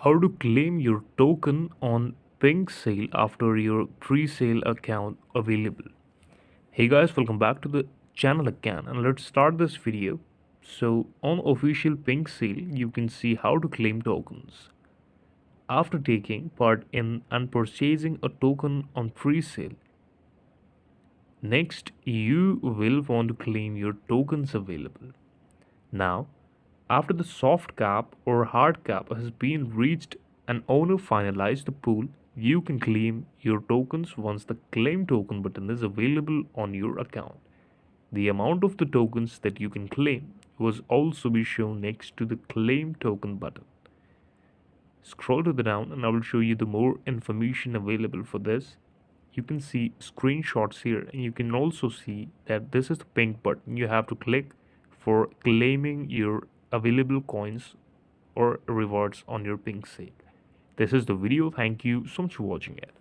How to claim your token on Pinksale after your pre-sale account available. Hey guys, welcome back to the channel again, and let's start this video. So on official Pinksale, you can see how to claim tokens. After taking part in and purchasing a token on pre-sale, next you will want to claim your tokens available. Now, after the soft cap or hard cap has been reached and owner finalized the pool, you can claim your tokens once the claim token button is available on your account. The amount of the tokens that you can claim was also be shown next to the claim token button. Scroll to the down and I will show you the more information available for this. You can see screenshots here, and you can also see that this is the pink button you have to click for claiming your available coins or rewards on your Pinksale. This is the video. Thank you so much for watching it.